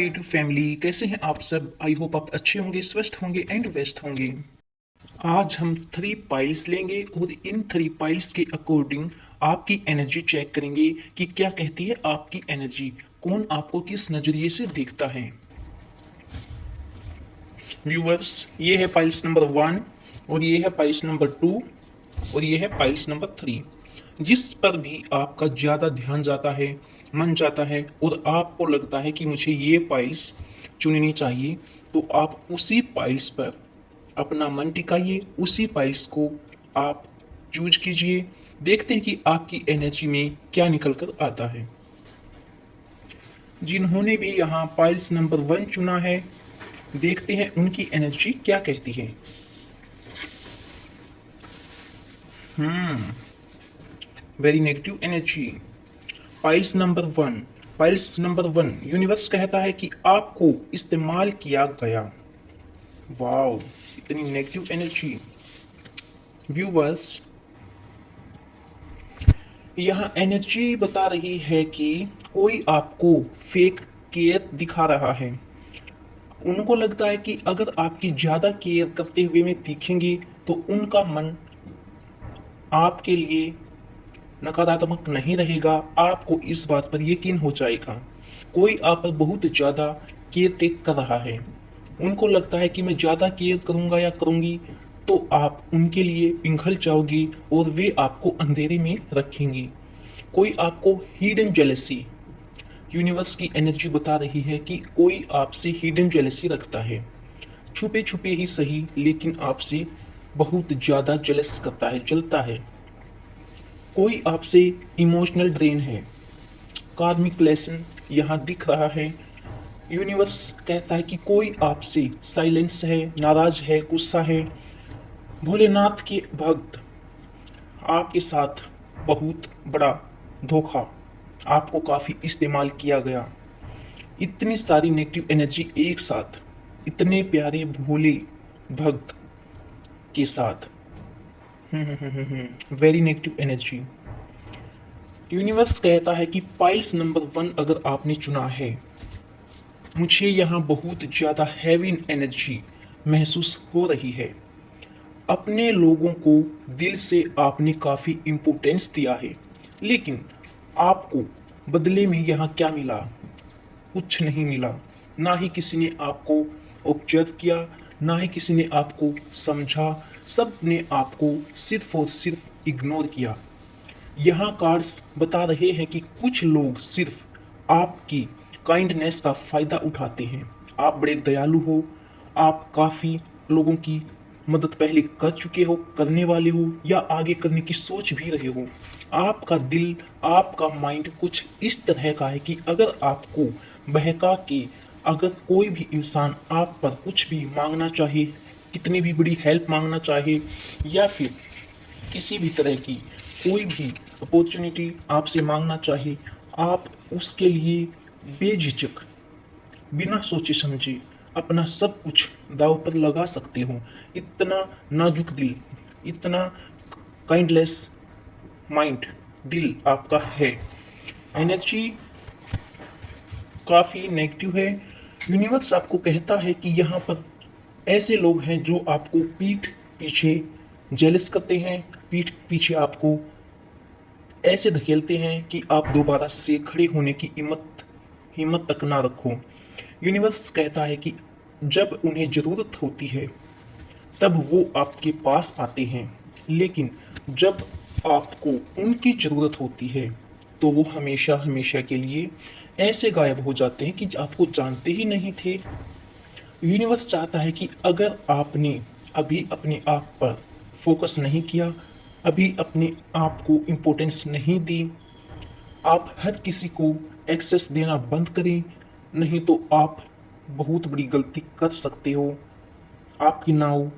YouTube family, कैसे हैं आप सब। आई होप आप अच्छे होंगे, स्वस्थ होंगे एंड व्यस्त होंगे। आज हम 3 पाइल्स लेंगे और इन 3 पाइल्स के अकॉर्डिंग आपकी एनर्जी चेक करेंगे कि क्या कहती है आपकी एनर्जी, कौन आपको किस नज़रिए से देखता है। व्यूवर्स, ये है पाइल्स नंबर 1 और ये है पाइल्स नंबर 2 और ये है पाइल्स नंबर 3। जिस पर भी आपका ज़्यादा ध्यान जाता है, मन जाता है और आपको लगता है कि मुझे ये पाइल्स चुननी चाहिए, तो आप उसी पाइल्स पर अपना मन टिकाइए, उसी पाइल्स को आप चूज कीजिए। देखते हैं कि आपकी एनर्जी में क्या निकल कर आता है। जिन्होंने भी यहाँ पाइल्स नंबर 1 चुना है, देखते हैं उनकी एनर्जी क्या कहती है। Very negative energy. Piles number 1 universe कहता है कि आपको इस्तेमाल किया गया। वाओ, इतनी नेगेटिव एनर्जी। व्यूवर्स, यहाँ एनर्जी बता रही है कि कोई आपको फेक केयर दिखा रहा है। उनको लगता है कि अगर आपकी ज़्यादा केयर करते हुए में दिखेंगे तो उनका मन आपके लिए नकारात्मक नहीं रहेगा, आपको इस बात पर यकीन हो जाएगा। कोई आप पर बहुत ज़्यादा केयर टेक कर रहा है। उनको लगता है कि मैं ज़्यादा केयर करूँगा या करूँगी तो आप उनके लिए पिघल जाओगी और वे आपको अंधेरे में रखेंगी। कोई आपको हिडन जेलसी, यूनिवर्स की एनर्जी बता रही है कि कोई आपसे हिडन जेलसी रखता है। छुपे छुपे ही सही, लेकिन आपसे बहुत ज़्यादा जेलस करता है, जलता है। कोई आपसे इमोशनल ड्रेन है। कार्मिक लेसन यहाँ दिख रहा है। यूनिवर्स कहता है कि कोई आपसे साइलेंस है, नाराज है, गुस्सा है। भोलेनाथ के भक्त, आपके साथ बहुत बड़ा धोखा, आपको काफ़ी इस्तेमाल किया गया। इतनी सारी नेगेटिव एनर्जी एक साथ, इतने प्यारे भोले भक्त के साथ। Very negative energy. यूनिवर्स कहता है कि पाइल्स नंबर 1 अगर आपने चुना है, मुझे यहाँ बहुत ज़्यादा हैवी एनर्जी महसूस हो रही है। अपने लोगों को दिल से आपने काफ़ी इम्पोर्टेंस दिया है, लेकिन आपको बदले में यहाँ क्या मिला? कुछ नहीं मिला। ना ही किसी ने आपको ऑब्जर्व किया, ना ही किसी ने आपको समझा। सब ने आपको सिर्फ और सिर्फ इग्नोर किया। यहाँ कार्ड्स बता रहे हैं कि कुछ लोग सिर्फ आपकी काइंडनेस का फ़ायदा उठाते हैं। आप बड़े दयालु हो, आप काफ़ी लोगों की मदद पहले कर चुके हो, करने वाले हो या आगे करने की सोच भी रहे हो। आपका दिल, आपका माइंड कुछ इस तरह का है कि अगर आपको बहका के अगर कोई भी इंसान आप पर कुछ भी मांगना चाहे, कितनी भी बड़ी हेल्प मांगना चाहे या फिर किसी भी तरह की कोई भी अपॉर्चुनिटी आपसे मांगना चाहे, आप उसके लिए बेझिझक, बिना सोचे समझे अपना सब कुछ दांव पर लगा सकते हो। इतना नाजुक दिल, इतना काइंडलेस माइंड दिल आपका है। एनर्जी काफ़ी नेगेटिव है। यूनिवर्स आपको कहता है कि यहाँ पर ऐसे लोग हैं जो आपको पीठ पीछे जेलस करते हैं, पीठ पीछे आपको ऐसे धकेलते हैं कि आप दोबारा से खड़े होने की हिम्मत तक ना रखो। यूनिवर्स कहता है कि जब उन्हें ज़रूरत होती है तब वो आपके पास आते हैं, लेकिन जब आपको उनकी ज़रूरत होती है तो वो हमेशा हमेशा के लिए ऐसे गायब हो जाते हैं कि आपको जानते ही नहीं थे। यूनिवर्स चाहता है कि अगर आपने अभी अपने आप पर फोकस नहीं किया, अभी अपने आप को इम्पोर्टेंस नहीं दी, आप हर किसी को एक्सेस देना बंद करें, नहीं तो आप बहुत बड़ी गलती कर सकते हो। आपकी नाव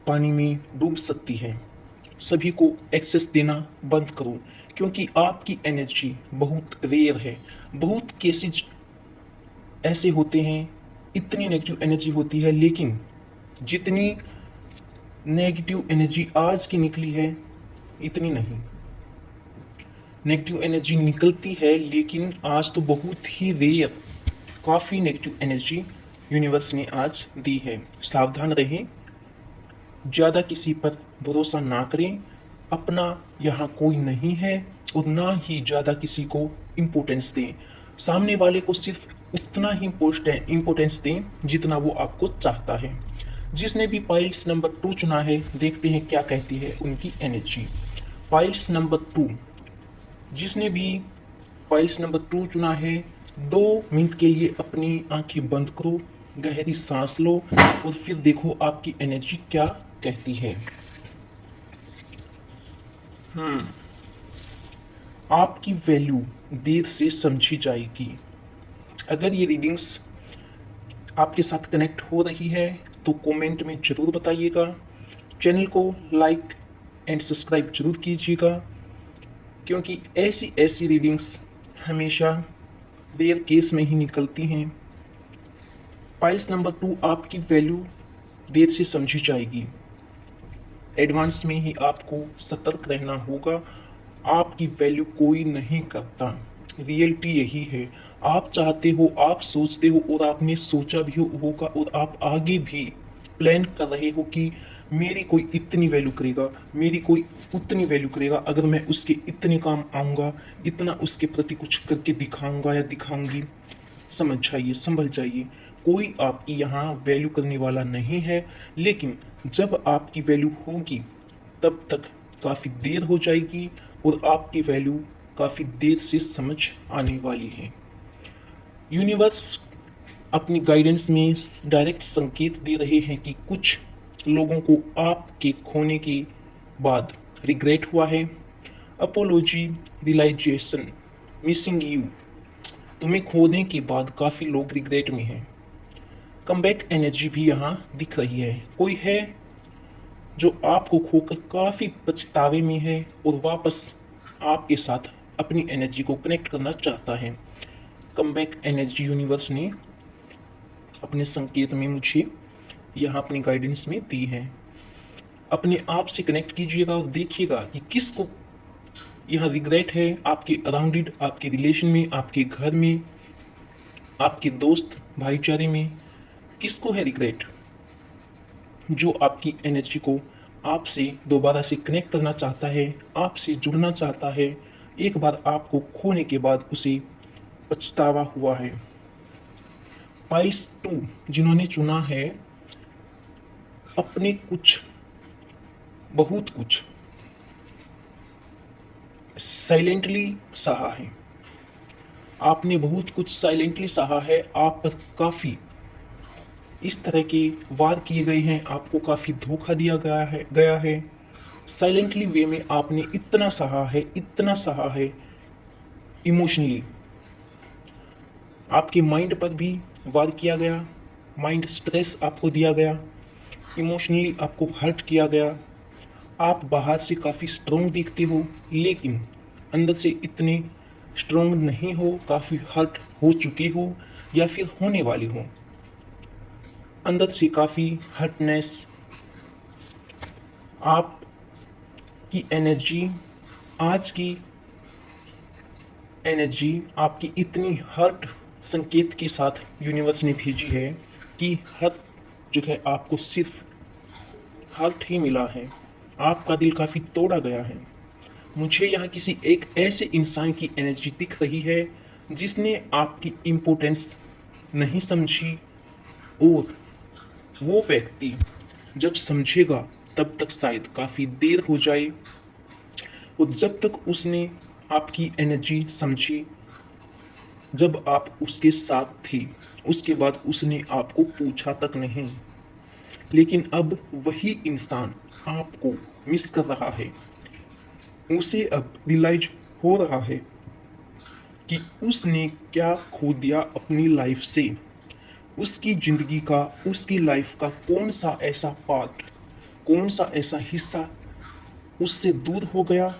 पानी में डूब सकती है। सभी को एक्सेस देना बंद करो, क्योंकि आपकी एनर्जी बहुत रेयर है। बहुत केसेज ऐसे होते हैं, इतनी नेगेटिव एनर्जी होती है, लेकिन जितनी नेगेटिव एनर्जी आज की निकली है इतनी नहीं। नेगेटिव एनर्जी निकलती है, लेकिन आज तो बहुत ही रेयर काफ़ी नेगेटिव एनर्जी यूनिवर्स ने आज दी है। सावधान रहें, ज़्यादा किसी पर भरोसा ना करें। अपना यहाँ कोई नहीं है और ना ही ज़्यादा किसी को इम्पोर्टेंस दें। सामने वाले को सिर्फ उतना ही इम्पोर्टेंस दें जितना वो आपको चाहता है। जिसने भी पाइल्स नंबर 2 चुना है, देखते हैं क्या कहती है उनकी एनर्जी। पाइल्स नंबर 2, जिसने भी पाइल्स नंबर 2 चुना है, 2 मिनट के लिए अपनी आंखें बंद करो, गहरी सांस लो और फिर देखो आपकी एनर्जी क्या कहती है। आपकी वैल्यू देर से समझी जाएगी। अगर ये रीडिंग्स आपके साथ कनेक्ट हो रही है तो कमेंट में ज़रूर बताइएगा। चैनल को लाइक एंड सब्सक्राइब जरूर कीजिएगा, क्योंकि ऐसी ऐसी रीडिंग्स हमेशा रेयर केस में ही निकलती हैं। पाइल्स नंबर 2, आपकी वैल्यू देर से समझी जाएगी। एडवांस में ही आपको सतर्क रहना होगा। आपकी वैल्यू कोई नहीं करता, रियलिटी यही है। आप चाहते हो, आप सोचते हो और आपने सोचा भी होगा और आप आगे भी प्लान कर रहे हो कि मेरी कोई इतनी वैल्यू करेगा, मेरी कोई उतनी वैल्यू करेगा, अगर मैं उसके इतने काम आऊँगा, इतना उसके प्रति कुछ करके दिखाऊंगा या दिखाऊंगी। समझ जाइए, संभल जाइए, कोई आपकी यहाँ वैल्यू करने वाला नहीं है। लेकिन जब आपकी वैल्यू होगी तब तक काफ़ी देर हो जाएगी और आपकी वैल्यू काफ़ी देर से समझ आने वाली है। यूनिवर्स अपनी गाइडेंस में डायरेक्ट संकेत दे रहे हैं कि कुछ लोगों को आपके खोने के बाद रिग्रेट हुआ है। Apology, realisation, missing you. तुम्हें खोने के बाद काफ़ी लोग रिग्रेट में हैं। कमबैक एनर्जी भी यहाँ दिख रही है। कोई है जो आपको खोकर काफ़ी पछतावे में है और वापस आपके साथ अपनी एनर्जी को कनेक्ट करना चाहता है। कमबैक एनर्जी यूनिवर्स ने अपने संकेत में मुझे यहाँ अपनी गाइडेंस में दी है। अपने आप से कनेक्ट कीजिएगा और देखिएगा कि किसको यहाँ रिग्रेट है। आपके अराउंडेड, आपके रिलेशन में, आपके घर में, आपके दोस्त भाईचारे में किसको है रिग्रेट, जो आपकी एनर्जी को आपसे दोबारा से कनेक्ट करना चाहता है, आपसे जुड़ना चाहता है। एक बार आपको खोने के बाद उसे पछतावा हुआ है। पाइल्स 2 जिन्होंने चुना है, अपने कुछ, बहुत कुछ साइलेंटली सहा है। आपने बहुत कुछ साइलेंटली सहा है। आप पर काफ़ी इस तरह के वार किए गए हैं, आपको काफ़ी धोखा दिया गया है। साइलेंटली वे में आपने इतना सहा है इमोशनली। आपके माइंड पर भी वार किया गया, माइंड स्ट्रेस आपको दिया गया, इमोशनली आपको हर्ट किया गया। आप बाहर से काफ़ी स्ट्रॉन्ग दिखते हो, लेकिन अंदर से इतने स्ट्रॉन्ग नहीं हो, काफ़ी हर्ट हो चुके हो या फिर होने वाले हो। अंदर से काफ़ी हर्टनेस। आपकी एनर्जी, आज की एनर्जी आपकी इतनी हर्ट संकेत के साथ यूनिवर्स ने भेजी है कि हर जगह आपको सिर्फ हर्ट ही मिला है। आपका दिल काफ़ी तोड़ा गया है। मुझे यहाँ किसी एक ऐसे इंसान की एनर्जी दिख रही है जिसने आपकी इम्पोर्टेंस नहीं समझी, और वो व्यक्ति जब समझेगा तब तक शायद काफ़ी देर हो जाए। और जब तक उसने आपकी एनर्जी समझी, जब आप उसके साथ थी, उसके बाद उसने आपको पूछा तक नहीं। लेकिन अब वही इंसान आपको मिस कर रहा है। उसे अब रियलाइज हो रहा है कि उसने क्या खो दिया अपनी लाइफ से। उसकी ज़िंदगी का, उसकी लाइफ का कौन सा ऐसा पार्ट, कौन सा ऐसा हिस्सा उससे दूर हो गया,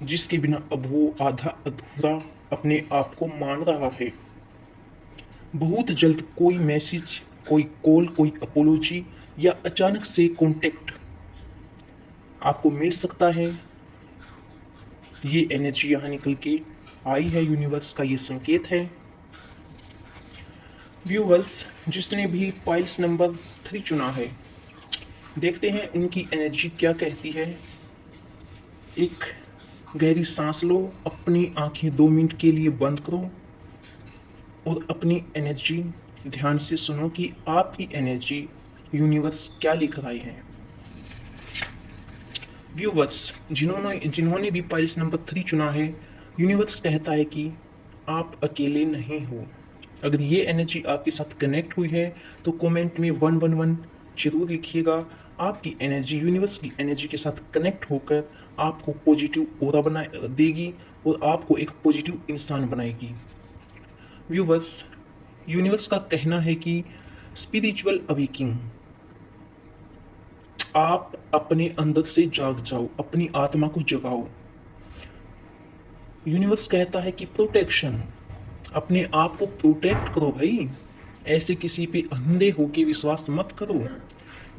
जिसके बिना अब वो आधा अधूरा अपने आप को मान रहा है। बहुत जल्द कोई मैसेज, कोई कॉल, कोई अपोलॉजी या अचानक से कॉन्टेक्ट आपको मिल सकता है। ये एनर्जी यहाँ निकल के आई है, यूनिवर्स का ये संकेत है। व्यूवर्स, जिसने भी पाइल्स नंबर 3 चुना है, देखते हैं उनकी एनर्जी क्या कहती है। एक गहरी सांस लो, अपनी आंखें 2 मिनट के लिए बंद करो और अपनी एनर्जी ध्यान से सुनो कि आपकी एनर्जी यूनिवर्स क्या लिख रही है। व्यूवर्स, जिन्होंने भी पाइल्स नंबर 3 चुना है, यूनिवर्स कहता है कि आप अकेले नहीं हो। अगर ये एनर्जी आपके साथ कनेक्ट हुई है तो कमेंट में 111 जरूर लिखिएगा। आपकी एनर्जी यूनिवर्स की एनर्जी के साथ कनेक्ट होकर आपको पॉजिटिव ऑरा बना देगी और आपको एक पॉजिटिव इंसान बनाएगी। व्यूवर्स, यूनिवर्स का कहना है कि स्पिरिचुअल अवेकिंग, आप अपने अंदर से जाग जाओ, अपनी आत्मा को जगाओ। यूनिवर्स कहता है कि प्रोटेक्शन, अपने आप को प्रोटेक्ट करो भाई, ऐसे किसी पे अंधे होके विश्वास मत करो।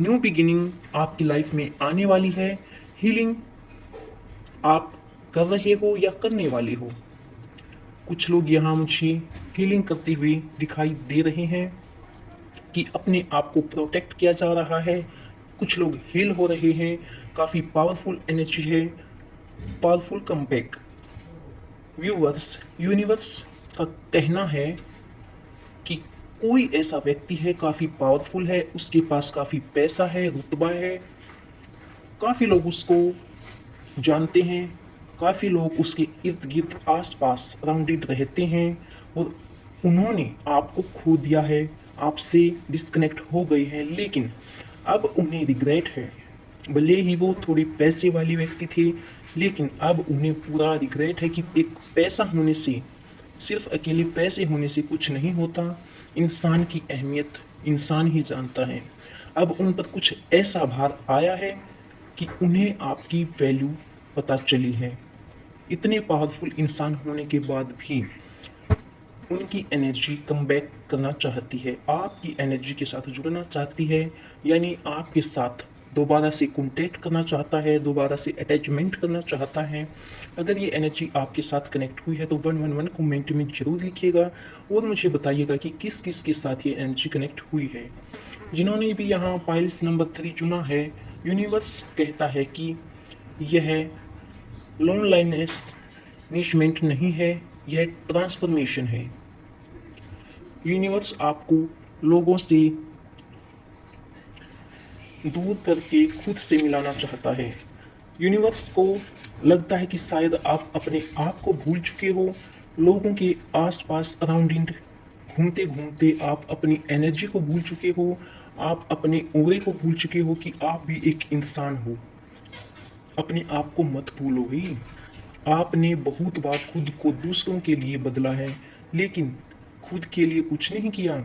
न्यू बिगिनिंग आपकी लाइफ में आने वाली है। हीलिंग आप कर रहे हो या करने वाले हो। कुछ लोग यहाँ मुझे हीलिंग करते हुए दिखाई दे रहे हैं कि अपने आप को प्रोटेक्ट किया जा रहा है। कुछ लोग हील हो रहे हैं। काफ़ी पावरफुल एनर्जी है, पावरफुल कमबैक। व्यूवर्स, यूनिवर्स का कहना है कि कोई ऐसा व्यक्ति है, काफ़ी पावरफुल है, उसके पास काफ़ी पैसा है, रुतबा है, काफ़ी लोग उसको जानते हैं, काफ़ी लोग उसके इर्द गिर्द आस पास अराउंडेड रहते हैं और उन्होंने आपको खो दिया है, आपसे डिस्कनेक्ट हो गए हैं, लेकिन अब उन्हें रिग्रेट है। भले ही वो थोड़े पैसे वाले व्यक्ति थे, लेकिन अब उन्हें पूरा रिग्रेट है कि एक पैसा होने से, सिर्फ अकेले पैसे होने से कुछ नहीं होता। इंसान की अहमियत इंसान ही जानता है। अब उन पर कुछ ऐसा भार आया है कि उन्हें आपकी वैल्यू पता चली है। इतने पावरफुल इंसान होने के बाद भी उनकी एनर्जी कम बैक करना चाहती है, आपकी एनर्जी के साथ जुड़ना चाहती है, यानी आपके साथ दोबारा से कॉन्टैक्ट करना चाहता है, दोबारा से अटैचमेंट करना चाहता है। अगर ये एनर्जी आपके साथ कनेक्ट हुई है तो 111 कमेंट में ज़रूर लिखिएगा और मुझे बताइएगा कि किस किस के साथ ये एनर्जी कनेक्ट हुई है। जिन्होंने भी यहाँ पाइल्स नंबर 3 चुना है, यूनिवर्स कहता है कि यह लोनलाइनेस पनिशमेंट नहीं है, यह ट्रांसफॉर्मेशन है। यूनिवर्स आपको लोगों से दूर करके खुद से मिलाना चाहता है। यूनिवर्स को लगता है कि शायद आप अपने आप को भूल चुके हो। लोगों के आसपास अराउंडिंग घूमते घूमते आप अपनी एनर्जी को भूल चुके हो, आप अपने ऑरे को भूल चुके हो कि आप भी एक इंसान हो। अपने आप को मत भूलो ही। आपने बहुत बार खुद को दूसरों के लिए बदला है, लेकिन खुद के लिए कुछ नहीं किया।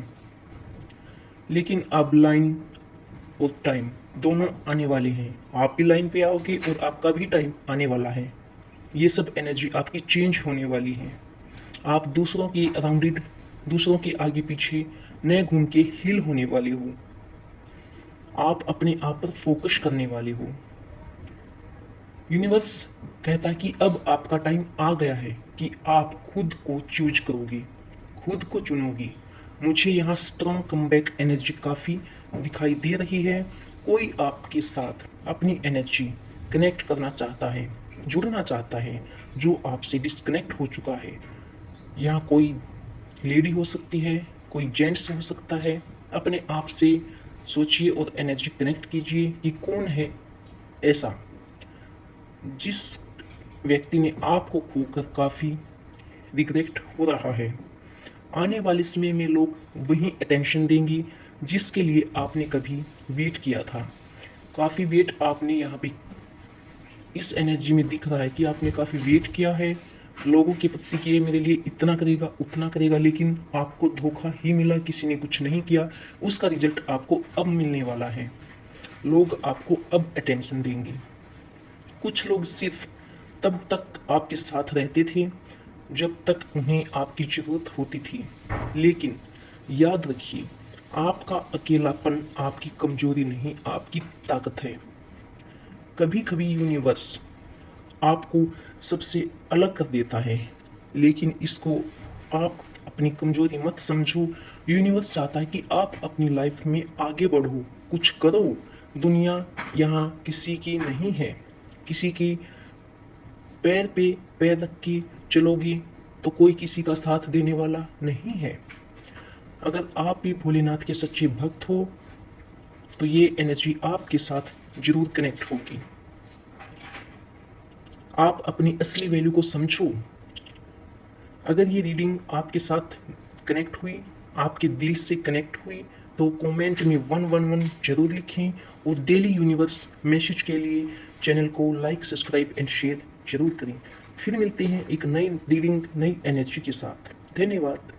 लेकिन अब लाइन और टाइम दोनों आने वाले हैं। आप भी लाइन पे आओगे और आपका भी टाइम आने वाला है। ये सब एनर्जी आपकी चेंज होने वाली है। आप दूसरों के अराउंडेड, दूसरों के आगे पीछे न घूम के हील होने वाले हो। आप अपने आप पर फोकस करने वाले हो। यूनिवर्स कहता है कि अब आपका टाइम आ गया है कि आप खुद को चूज करोगे, खुद को चुनोगी। मुझे यहाँ स्ट्रॉन्ग कमबैक एनर्जी काफ़ी दिखाई दे रही है। कोई आपके साथ अपनी एनर्जी कनेक्ट करना चाहता है, जुड़ना चाहता है, जो आपसे डिस्कनेक्ट हो चुका है। यहाँ कोई लेडी हो सकती है, कोई जेंट्स हो सकता है। अपने आप से सोचिए और एनर्जी कनेक्ट कीजिए कि कौन है ऐसा जिस व्यक्ति ने आपको खोकर काफ़ी रिग्रेट हो रहा है। आने वाले समय में लोग वही अटेंशन देंगे जिसके लिए आपने कभी वेट किया था। काफ़ी वेट आपने यहाँ पे इस एनर्जी में दिख रहा है कि आपने काफ़ी वेट किया है लोगों के प्रति कि ये मेरे लिए इतना करेगा उतना करेगा, लेकिन आपको धोखा ही मिला, किसी ने कुछ नहीं किया। उसका रिजल्ट आपको अब मिलने वाला है। लोग आपको अब अटेंशन देंगे। कुछ लोग सिर्फ तब तक आपके साथ रहते थे जब तक उन्हें आपकी ज़रूरत होती थी, लेकिन याद रखिए, आपका अकेलापन आपकी कमजोरी नहीं, आपकी ताकत है। कभी कभी यूनिवर्स आपको सबसे अलग कर देता है, लेकिन इसको आप अपनी कमजोरी मत समझो। यूनिवर्स चाहता है कि आप अपनी लाइफ में आगे बढ़ो, कुछ करो। दुनिया यहाँ किसी की नहीं है। किसी की पैर पे पैर रख के चलोगे तो कोई किसी का साथ देने वाला नहीं है। अगर आप भी भोलेनाथ के सच्चे भक्त हो तो ये एनर्जी आपके साथ जरूर कनेक्ट होगी। आप अपनी असली वैल्यू को समझो। अगर ये रीडिंग आपके साथ कनेक्ट हुई, आपके दिल से कनेक्ट हुई, तो कमेंट में 111 जरूर लिखें और डेली यूनिवर्स मैसेज के लिए चैनल को लाइक, सब्सक्राइब एंड शेयर जरूर करें। फिर मिलते हैं एक नई रीडिंग, नई एनर्जी के साथ। धन्यवाद।